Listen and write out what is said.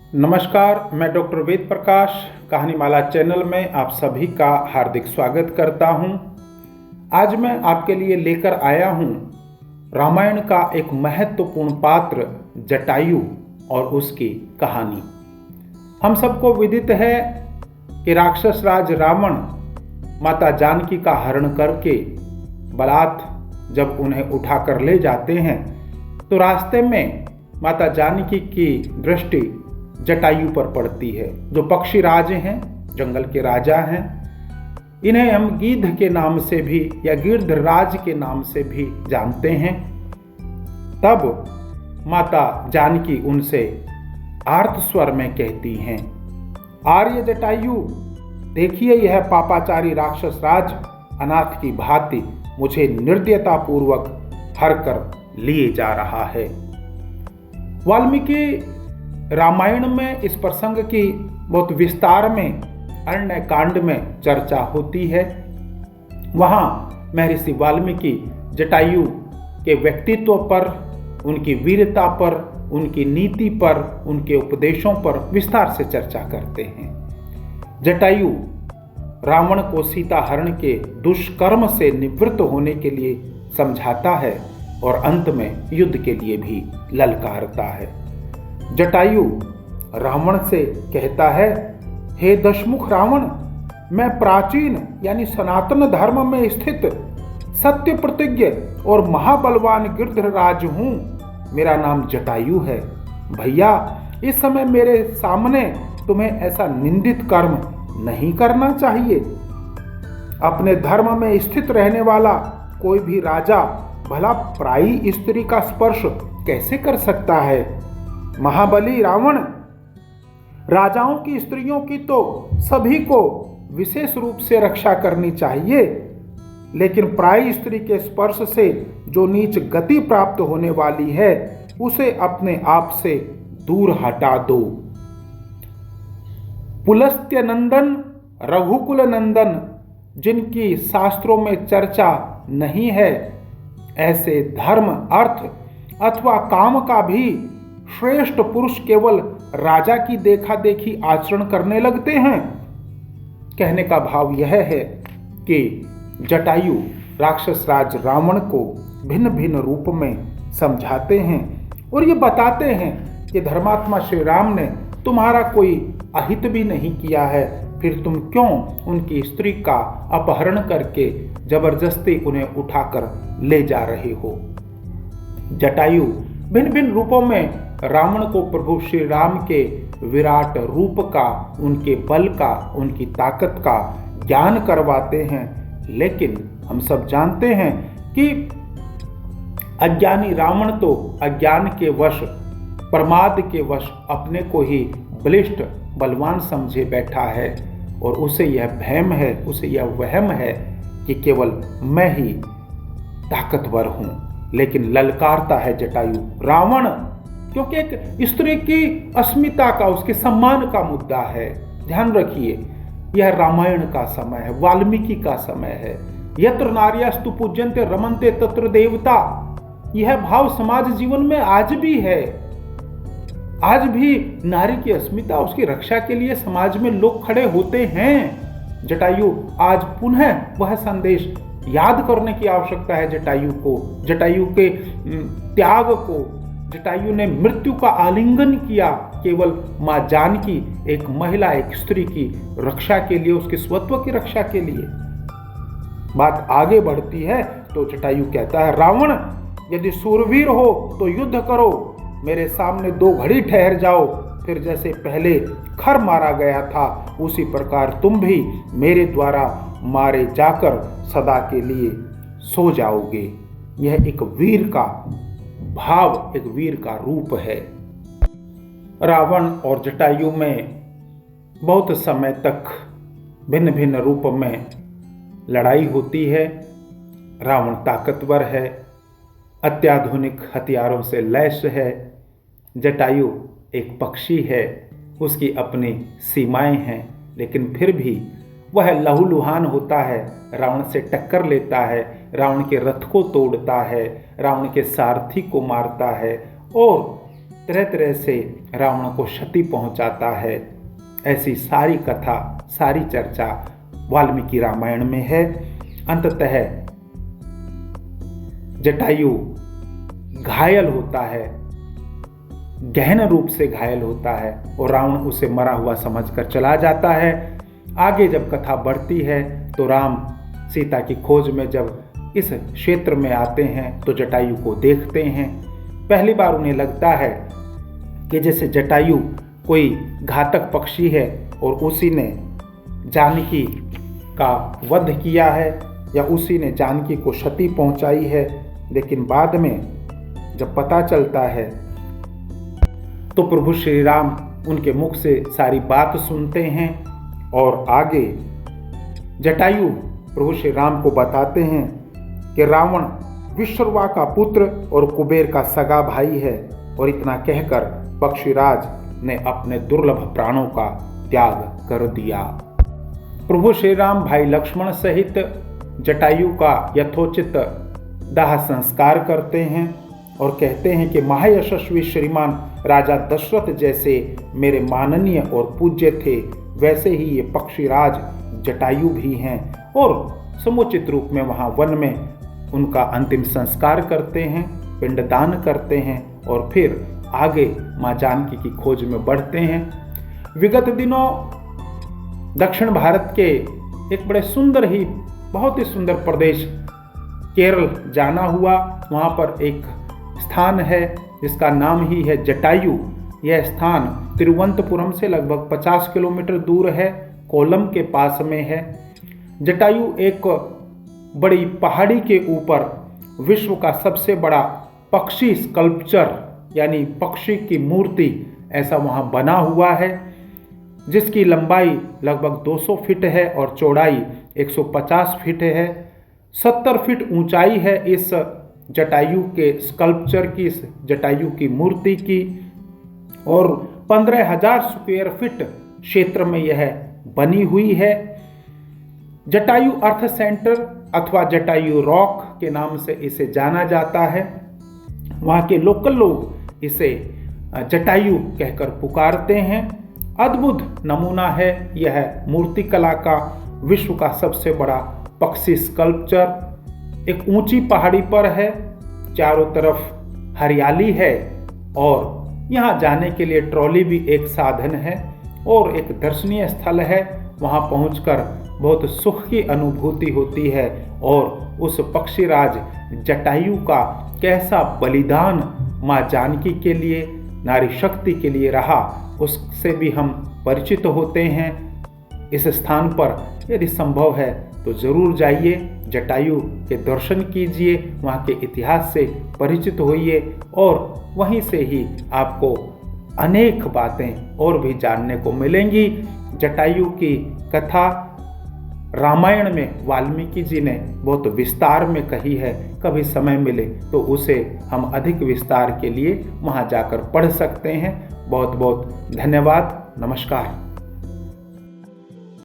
नमस्कार, मैं doctor Ved Prakash कहानीमाला channel में आप सभी का हार्दिक स्वागत करता हूं। आज मैं आपके लिए लेकर आया हूं रामायण का एक महत्वपूर्ण पात्र जटायु और उसकी कहानी। हम सबको विदित है कि राक्षस राज रावण माता जानकी का हरण करके बलात् जब उन्हें उठाकर ले जाते हैं तो रास्ते में माता जानकी की दृष्टि जटायु पर पड़ती है, जो पक्षी राज हैं, जंगल के राजा हैं। इन्हें हम गिद्ध के नाम से भी या गिर्धराज के नाम से भी जानते हैं। तब माता जानकी उनसे आर्त स्वर में कहती हैं, आर्य जटायु, देखिए यह पापाचारी राक्षस राज अनाथ की भांति मुझे निर्दयता पूर्वक हर कर लिए जा रहा है। वाल्मीकि रामायण में इस प्रसंग की बहुत विस्तार में अरण्य कांड में चर्चा होती है। वहाँ महर्षि वाल्मीकि जटायु के व्यक्तित्व पर, उनकी वीरता पर, उनकी नीति पर, उनके उपदेशों पर विस्तार से चर्चा करते हैं। जटायु रावण को सीता हरण के दुष्कर्म से निवृत्त होने के लिए समझाता है और अंत में युद्ध के लिए भी ललकारता है। जटायु रावण से कहता है, हे दशमुख रावण, मैं प्राचीन यानी सनातन धर्म में स्थित सत्य प्रतिज्ञ और महाबलवान गिर्धराज हूं। मेरा नाम जटायु है। भैया, इस समय मेरे सामने तुम्हें ऐसा निंदित कर्म नहीं करना चाहिए। अपने धर्म में स्थित रहने वाला कोई भी राजा भला पराई स्त्री का स्पर्श कैसे कर सकता है? महाबली रावण, राजाओं की स्त्रियों की तो सभी को विशेष रूप से रक्षा करनी चाहिए, लेकिन पराई स्त्री के स्पर्श से जो नीच गति प्राप्त होने वाली है उसे अपने आप से दूर हटा दो। पुलस्त्य नंदन, रघुकुल नंदन, जिनकी शास्त्रों में चर्चा नहीं है, ऐसे धर्म, अर्थ अथवा काम का भी श्रेष्ठ पुरुष केवल राजा की देखा देखी आचरण करने लगते हैं। कहने का भाव यह है कि जटायु राक्षस राज रावण को भिन्न भिन्न रूप में समझाते हैं और ये बताते हैं कि धर्मात्मा श्री राम ने तुम्हारा कोई अहित भी नहीं किया है, फिर तुम क्यों उनकी स्त्री का अपहरण करके जबरदस्ती उन्हें उठाकर ले जा रहे हो। जटायु भिन्न भिन्न रूपों में रावण को प्रभु श्री राम के विराट रूप का, उनके बल का, उनकी ताकत का ज्ञान करवाते हैं। लेकिन हम सब जानते हैं कि अज्ञानी रावण तो अज्ञान के वश, प्रमाद के वश अपने को ही बलिष्ठ बलवान समझे बैठा है और उसे यह भ्रम है, उसे यह वहम है कि केवल मैं ही ताकतवर हूं। लेकिन ललकारता है जटायु रावण, क्योंकि एक स्त्री की अस्मिता का, उसके सम्मान का मुद्दा है। ध्यान रखिए, यह रामायण का समय है, वाल्मीकि का समय है। यत्र नार्यस्तु पूज्यन्ते रमन्ते तत्र देवता, यह भाव समाज जीवन में आज भी है। आज भी नारी की अस्मिता, उसकी रक्षा के लिए समाज में लोग खड़े होते हैं। जटायु आज पुनः वह संदेश याद करने की आवश्यकता है जटायु को, जटायु के त्याग को। जटायु ने मृत्यु का आलिंगन किया केवल मां जानकी, एक महिला, एक स्त्री की रक्षा के लिए, उसके स्वत्व की रक्षा के लिए। बात आगे बढ़ती है तो जटायु कहता है, रावण, यदि सूरवीर हो तो युद्ध करो, मेरे सामने 2 घड़ी ठहर जाओ, फिर जैसे पहले खर मारा गया था उसी प्रकार तुम भी मेरे द्वारा मारे जाकर सदा के लिए सो जाओगे। यह एक वीर का भाव, एक वीर का रूप है। रावण और जटायु में बहुत समय तक भिन्न भिन्न रूप में लड़ाई होती है। रावण ताकतवर है, अत्याधुनिक हथियारों से लैस है। जटायु एक पक्षी है, उसकी अपनी सीमाएं हैं, लेकिन फिर भी वह लहूलुहान होता है, रावण से टक्कर लेता है, रावण के रथ को तोड़ता है, रावण के सारथी को मारता है और तरह तरह से रावण को क्षति पहुंचाता है। ऐसी सारी कथा, सारी चर्चा वाल्मीकि रामायण में है। अंततः जटायु घायल होता है, गहन रूप से घायल होता है और रावण उसे मरा हुआ समझकर चला जाता है। आगे जब कथा बढ़ती है तो राम सीता की खोज में जब इस क्षेत्र में आते हैं तो जटायु को देखते हैं। पहली बार उन्हें लगता है कि जैसे जटायु कोई घातक पक्षी है और उसी ने जानकी का वध किया है या उसी ने जानकी को क्षति पहुंचाई है। लेकिन बाद में जब पता चलता है तो प्रभु श्री राम उनके मुख से सारी बात सुनते हैं और आगे जटायु प्रभु श्री राम को बताते हैं कि रावण विश्रवा का पुत्र और कुबेर का सगा भाई है। और इतना कहकर पक्षीराज ने अपने दुर्लभ प्राणों का त्याग कर दिया। प्रभु श्री राम भाई लक्ष्मण सहित जटायु का यथोचित दाह संस्कार करते हैं और कहते हैं कि महायशस्वी श्रीमान राजा दशरथ जैसे मेरे माननीय और पूज्य थे, वैसे ही ये पक्षीराज जटायु भी हैं। और समुचित रूप में वहाँ वन में उनका अंतिम संस्कार करते हैं, पिंडदान करते हैं और फिर आगे माँ जानकी की खोज में बढ़ते हैं। विगत दिनों दक्षिण भारत के एक बड़े सुंदर ही, बहुत ही सुंदर प्रदेश केरल जाना हुआ। वहाँ पर एक स्थान है जिसका नाम ही है जटायु। यह स्थान तिरुवनंतपुरम से लगभग 50 किलोमीटर दूर है, कोल्लम के पास में है। जटायु एक बड़ी पहाड़ी के ऊपर विश्व का सबसे बड़ा पक्षी स्कल्पचर यानी पक्षी की मूर्ति ऐसा वहाँ बना हुआ है, जिसकी लंबाई लगभग 200 फीट है और चौड़ाई 150 फीट है। 70 फीट ऊंचाई है इस जटायु के स्कल्पचर की, इस जटायु की मूर्ति की, और 15,000 स्क्वायर फीट क्षेत्र में यह बनी हुई है। जटायु अर्थ सेंटर अथवा जटायु रॉक के नाम से इसे जाना जाता है। वहाँ के लोकल लोग इसे जटायु कहकर पुकारते हैं। अद्भुत नमूना है यह मूर्तिकला का, विश्व का सबसे बड़ा पक्षी स्कल्पचर। एक ऊंची पहाड़ी पर है, चारों तरफ हरियाली है और यहाँ जाने के लिए ट्रॉली भी एक साधन है और एक दर्शनीय स्थल है। वहाँ पहुंचकर बहुत सुख की अनुभूति होती है और उस पक्षीराज जटायु का कैसा बलिदान माँ जानकी के लिए, नारी शक्ति के लिए रहा, उससे भी हम परिचित होते हैं। इस स्थान पर यदि संभव है तो ज़रूर जाइए, जटायु के दर्शन कीजिए, वहाँ के इतिहास से परिचित होइए और वहीं से ही आपको अनेक बातें और भी जानने को मिलेंगी। जटायु की कथा रामायण में वाल्मीकि जी ने बहुत विस्तार में कही है। कभी समय मिले तो उसे हम अधिक विस्तार के लिए वहाँ जाकर पढ़ सकते हैं। बहुत बहुत धन्यवाद। नमस्कार।